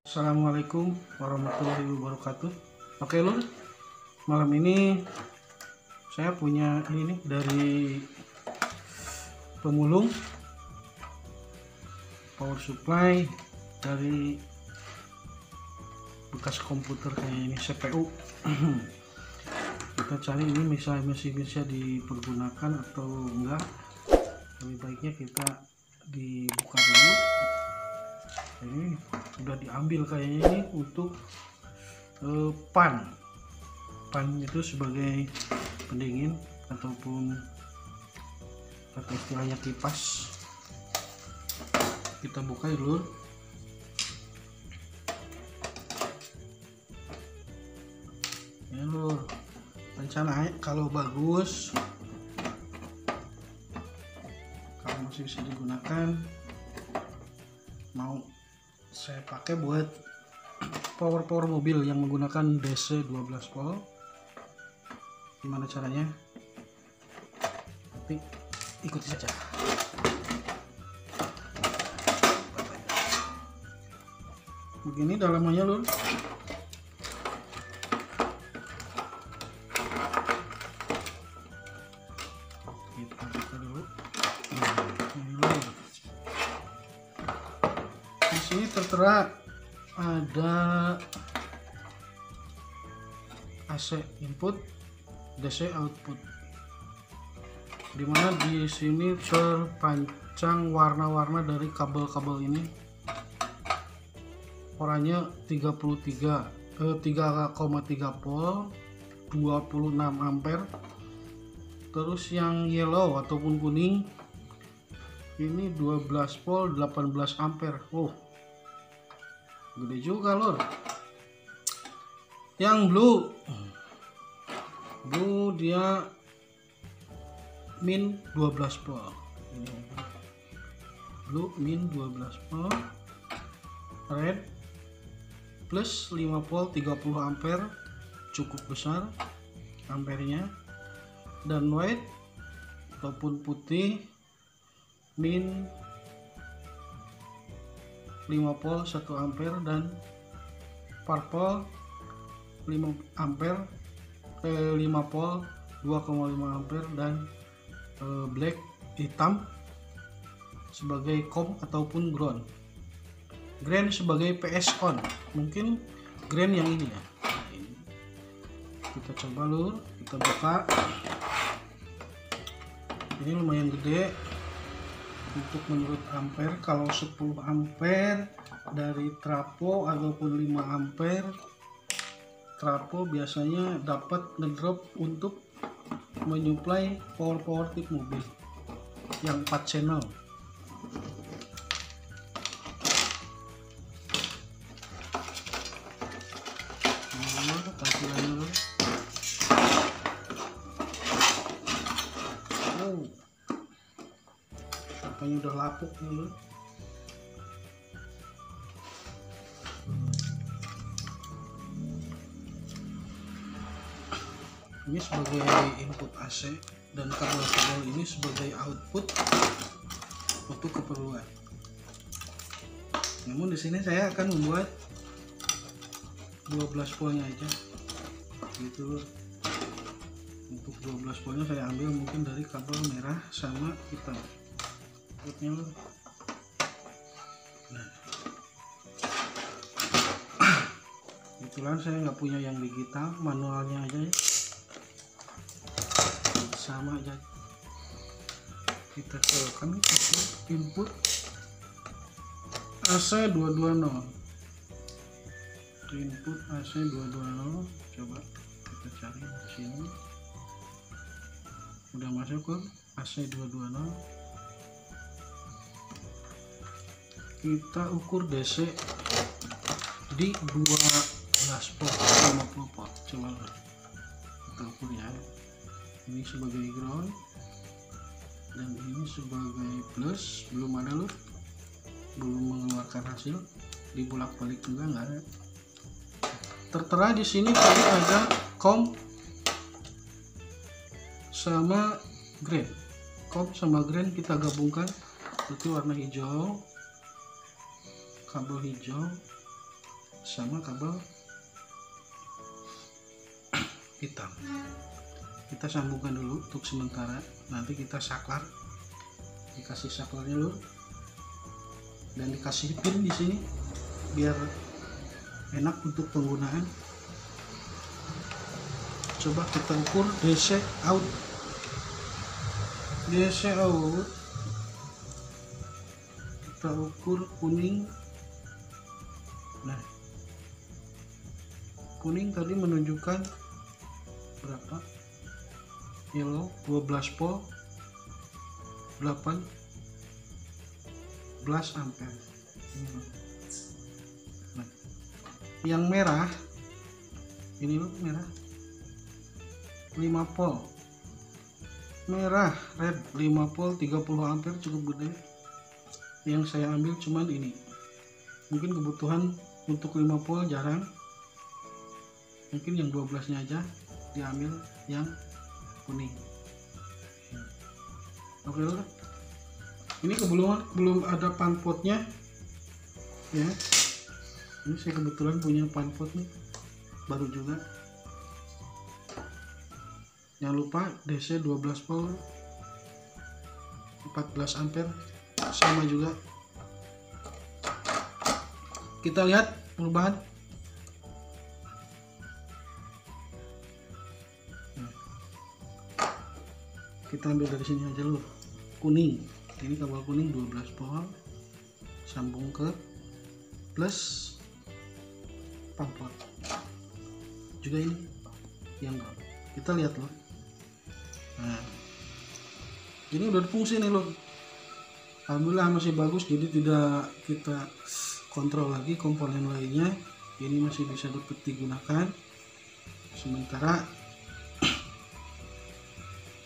Assalamualaikum warahmatullahi wabarakatuh. Oke lur, malam ini saya punya ini nih dari pemulung power supply dari bekas komputer kayak ini, CPU. Kita cari ini masih bisa dipergunakan atau enggak. Lebih baiknya kita dibuka dulu. Ini udah diambil kayaknya ini untuk pan itu sebagai pendingin ataupun atau istilahnya kipas. Kita buka dulu. Ya lur, rencana kalau bagus, kalau masih bisa digunakan, mau saya pakai buat power mobil yang menggunakan DC 12 volt. Gimana caranya? Tapi ikuti saja. Begini dalamannya lur. Kita buka dulu. Ini lur. Di sini tertera ada AC input, DC output, dimana di sini terpancang warna-warna dari kabel-kabel ini. Oranye 3,3 volt, 26 ampere. Terus yang yellow ataupun kuning ini 12 volt, 18 ampere. Oh, gede juga lor. Yang blue dia min 12 volt. Ini blue min 12 volt. Red plus 5 volt 30 ampere, cukup besar ampernya. Dan white ataupun putih min 5 volt 1 ampere, dan purple 5 ampere 5 volt 2,5 ampere, dan black hitam sebagai COM ataupun ground. Green sebagai PS on. Mungkin green yang ini ya. Nah, ini. Kita coba lur, kita buka. Ini lumayan gede untuk menurut ampere. Kalau 10 ampere dari trafo ataupun 5 ampere trafo biasanya dapat ngedrop untuk menyuplai power tip mobil yang 4 channel. Tampilannya dulu. Oh, apanya udah lapuk dulu. Ini sebagai input AC dan kabel-kabel ini sebagai output untuk keperluan. Namun di sini saya akan membuat 12 voltnya aja gitu loh. Untuk 12 voltnya saya ambil mungkin dari kabel merah sama hitam outputnya loh. Nah, kebetulan saya nggak punya yang digital, manualnya aja ya. Sama aja, kita colokan input AC 220, input AC 220. Coba kita cari di sini, udah masuk ke AC 220. Kita ukur DC di 12 volt 50 volt. Coba kita ukur ya. Ini sebagai ground dan ini sebagai plus. Belum ada loh, belum mengeluarkan hasil. Dibolak-balik juga nggak ada. Tertera di sini tadi ada COM sama green. COM sama green kita gabungkan, berarti warna hijau, kabel hijau, sama kabel hitam. Kita sambungkan dulu untuk sementara, nanti kita saklar, dikasih saklarnya dulu dan dikasih pin di sini biar enak untuk penggunaan. Coba kita ukur DC out, kita ukur kuning. Nah, kuning tadi menunjukkan berapa? Yellow 12 volt 18 ampere. Nah, yang merah ini loh, merah 5 volt, merah red 5 volt 30 ampere, cukup gede. Yang saya ambil cuman ini, mungkin kebutuhan untuk 5 volt jarang, mungkin yang 12 nya aja diambil yang kuning. Oke lah, ini belum ada panpotnya ya. Ini saya kebetulan punya panpot nih, baru juga. Jangan lupa DC 12 volt 14 ampere sama juga. Kita lihat perubahan. Kita ambil dari sini aja loh, kuning. Ini kabel kuning 12 volt, sambung ke plus panpot. Juga ini yang kita lihat loh. Nah, ini udah berfungsi nih loh. Alhamdulillah masih bagus, jadi tidak kita kontrol lagi komponen lainnya. Ini masih bisa dapat digunakan. Sementara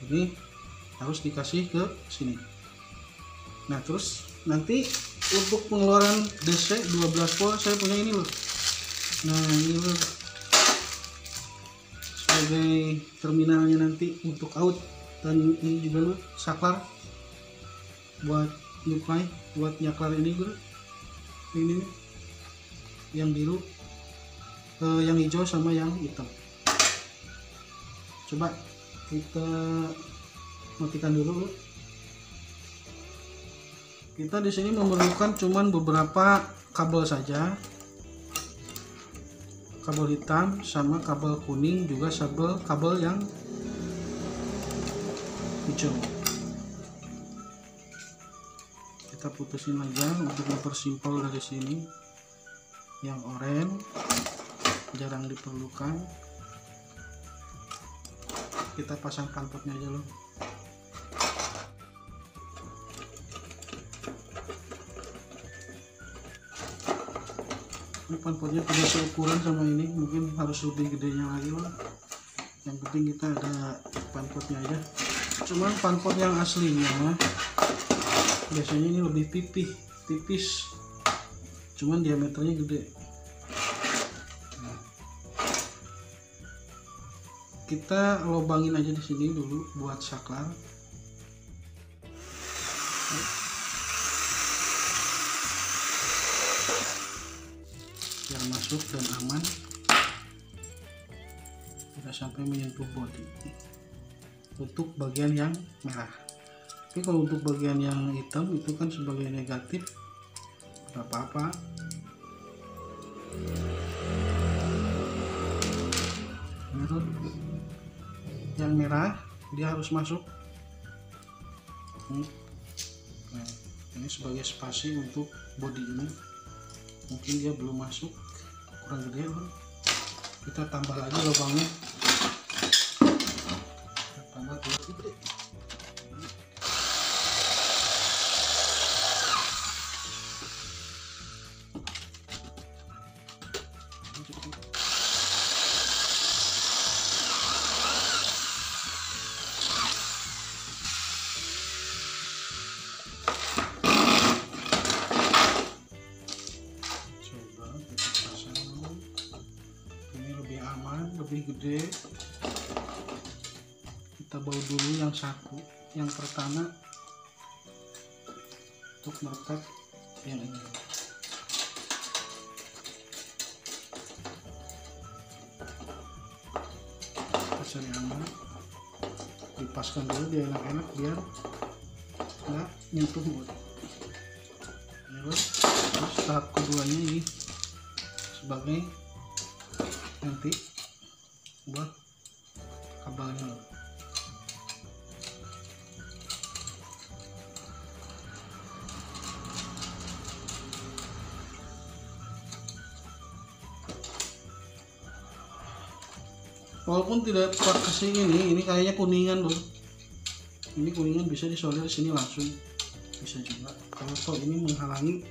ini harus dikasih ke sini. Nah, terus nanti untuk pengeluaran DC 12 volt saya punya ini loh. Nah, ini loh sebagai terminalnya nanti untuk out, dan ini juga loh saklar buat supply, buat nyaklar ini bro. Ini yang biru, yang hijau sama yang hitam. Coba kita matikan dulu. Kita di sini memerlukan cuman beberapa kabel saja, kabel hitam sama kabel kuning, juga kabel yang hijau. Kita putusin aja untuk mempersimpel dari sini. Yang oranye jarang diperlukan. Kita pasang panpotnya aja loh. Ini panpotnya pada seukuran sama ini, mungkin harus lebih gedenya lagi loh. Yang penting kita ada panpotnya aja. Cuman panpot yang aslinya biasanya ini lebih tipis, cuman diameternya gede. Kita lobangin aja di sini dulu buat saklar. Yang masuk dan aman, tidak sampai menyentuh bodi untuk bagian yang merah. Tapi kalau untuk bagian yang hitam itu kan sebagai negatif, nggak apa-apa. Yang merah dia harus masuk. Nah, ini sebagai spasi untuk bodi ini. Mungkin dia belum masuk, kurang gede loh. Kita tambah lagi lubangnya. Kita tambah gede. Lebih gede. Kita bawa dulu yang satu, yang pertama untuk merekat yang ini. cari aman, dipaskan dulu biar enak-enak, biar nggak nyentuh bot. Terus tahap keduanya ini sebagai nanti buat kabelnya. Walaupun tidak pakai ini kayaknya kuningan loh. Ini kuningan bisa disolder sini langsung, bisa juga. Kalau toh ini menghalangi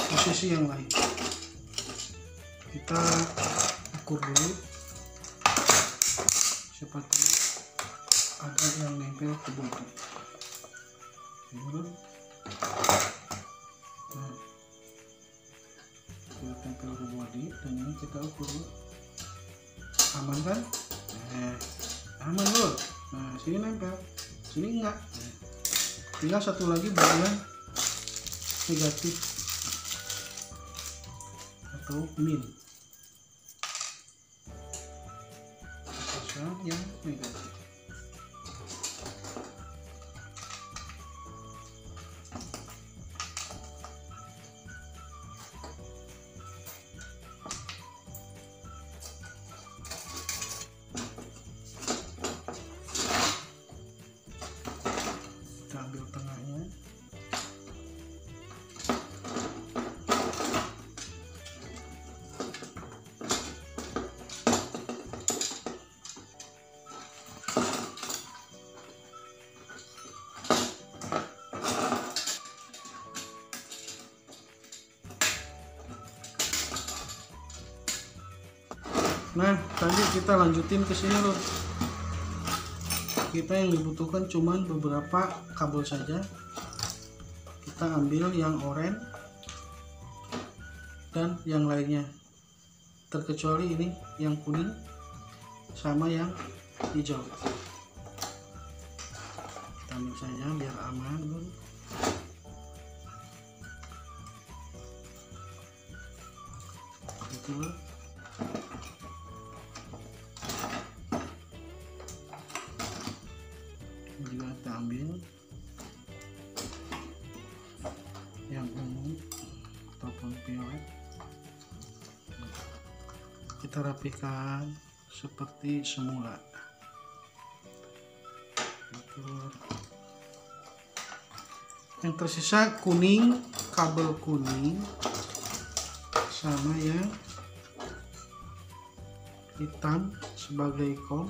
posisi yang lain. Kita ukur dulu, siapa tahu ada yang nempel ke bodi. Nah, kita tempel ke bodi dan ini kita ukur dulu. Aman kan? Aman loh. Nah, sini nempel, sini enggak. Tinggal satu lagi bagian negatif atau min. Pasang yang negatif. Ambil tengahnya, nah tadi kita lanjutin ke sini loh. Kita yang dibutuhkan cuman beberapa kabel saja. Kita ambil yang oranye dan yang lainnya, terkecuali ini yang kuning sama yang hijau. Kita ambil saja biar aman dulu. Gitu loh. Juga kita ambil yang ungu ataupun violet, kita rapikan seperti semula. Yang tersisa kuning, kabel kuning sama yang hitam sebagai kom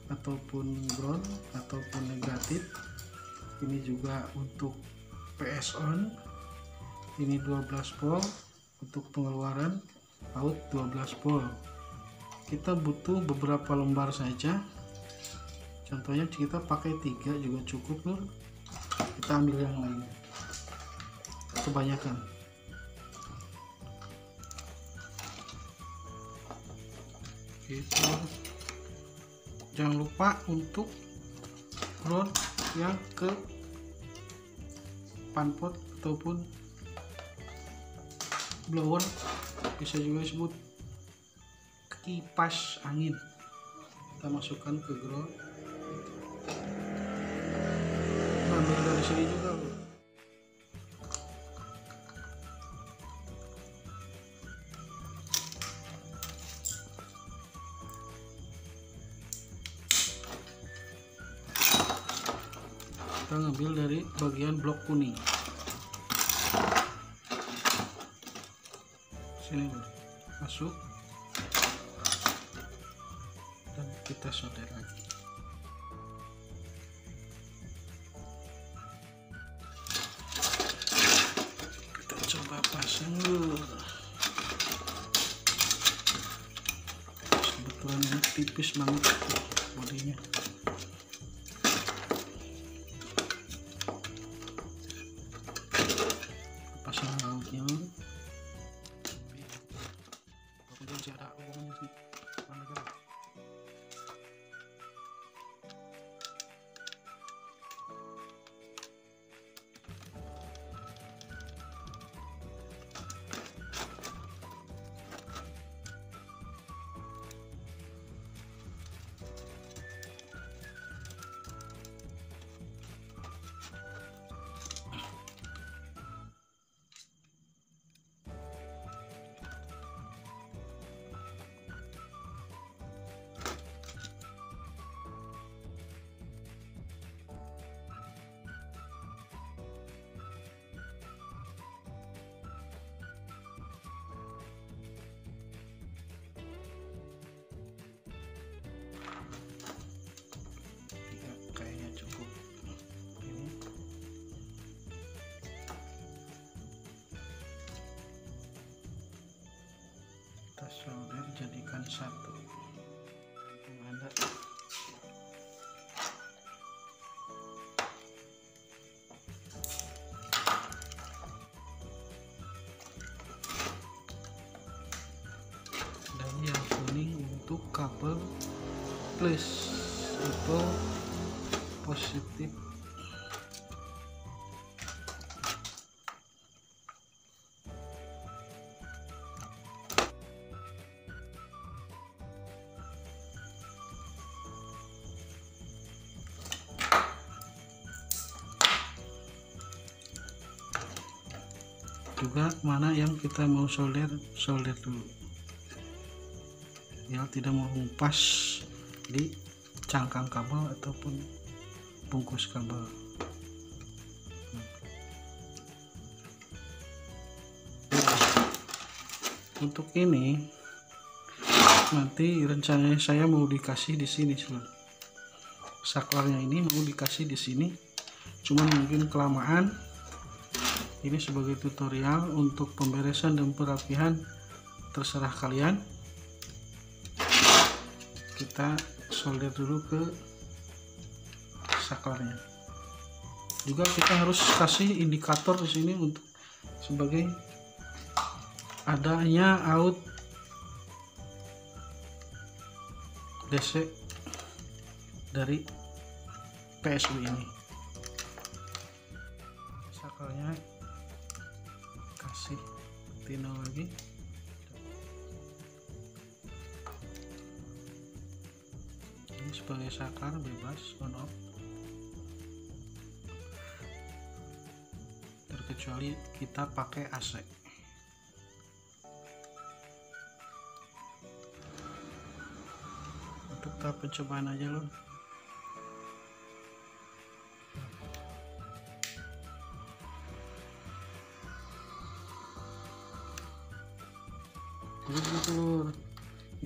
ataupun ground ataupun negatif. Ini juga untuk PS on, ini 12 volt untuk pengeluaran out 12 volt. Kita butuh beberapa lembar saja, contohnya kita pakai 3 juga cukup loh. Kita ambil yang lain, kebanyakan. Gitu. Jangan lupa untuk ground yang ke panpot ataupun blower, bisa juga disebut kipas angin. Kita masukkan ke ground. Ambil dari sini juga loh. Kita ngambil dari bagian blok kuning sini, masuk dan kita solder lagi. Kita coba pasang dulu. Kebetulan ini tipis banget bodinya. Pasang lautnya, kemudian jarak hubungannya sih mana gerak. solder jadikan satu. Yang ada dan yang kuning untuk kabel plus atau positif. Juga mana yang kita mau solder dulu, ya tidak mengupas di cangkang kabel ataupun bungkus kabel. Untuk ini nanti rencananya saya mau dikasih di sini, saklarnya ini mau dikasih di sini, cuman mungkin kelamaan. Ini sebagai tutorial untuk pemberesan dan perapihan, terserah kalian. Kita solder dulu ke saklarnya. Juga kita harus kasih indikator di sini untuk sebagai adanya out DC dari PSU ini. Saklarnya kasih tino lagi. Ini sebagai saklar bebas on off, terkecuali kita pakai AC. Untuk tahap pencobaan aja loh. Betul,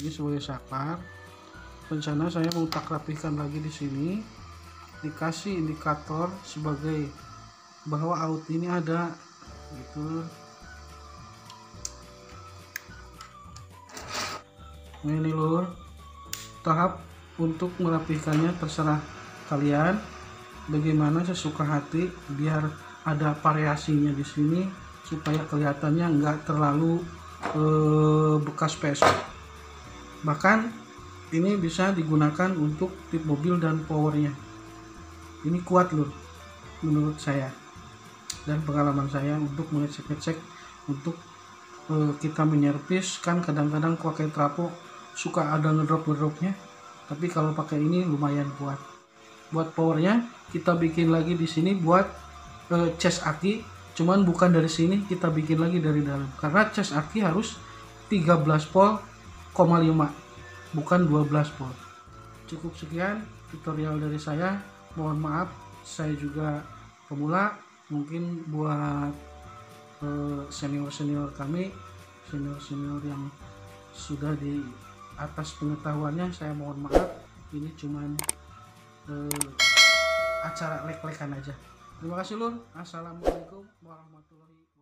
ini sebagai saklar. Rencana saya mau tak rapihkan lagi di sini, dikasih indikator sebagai bahwa out ini ada gitu. Nah, ini lur, tahap untuk merapihkannya terserah kalian, bagaimana sesuka hati, biar ada variasinya di sini supaya kelihatannya enggak terlalu bekas PSU. Bahkan ini bisa digunakan untuk tip mobil dan powernya. Ini kuat loh menurut saya dan pengalaman saya untuk mengecek untuk kita menyervis. Kan kadang-kadang pakai trapo suka ada ngedrop-ngedropnya, tapi kalau pakai ini lumayan kuat. Buat powernya kita bikin lagi di sini buat cas aki. Cuman bukan dari sini, kita bikin lagi dari dalam, karena cas aki harus 13 volt, 5, bukan 12 volt. Cukup sekian tutorial dari saya. Mohon maaf, saya juga pemula. Mungkin buat senior kami, senior yang sudah di atas pengetahuannya, saya mohon maaf. Ini cuman acara lek-lekan aja. Terima kasih lur. Assalamualaikum warahmatullahi wabarakatuh.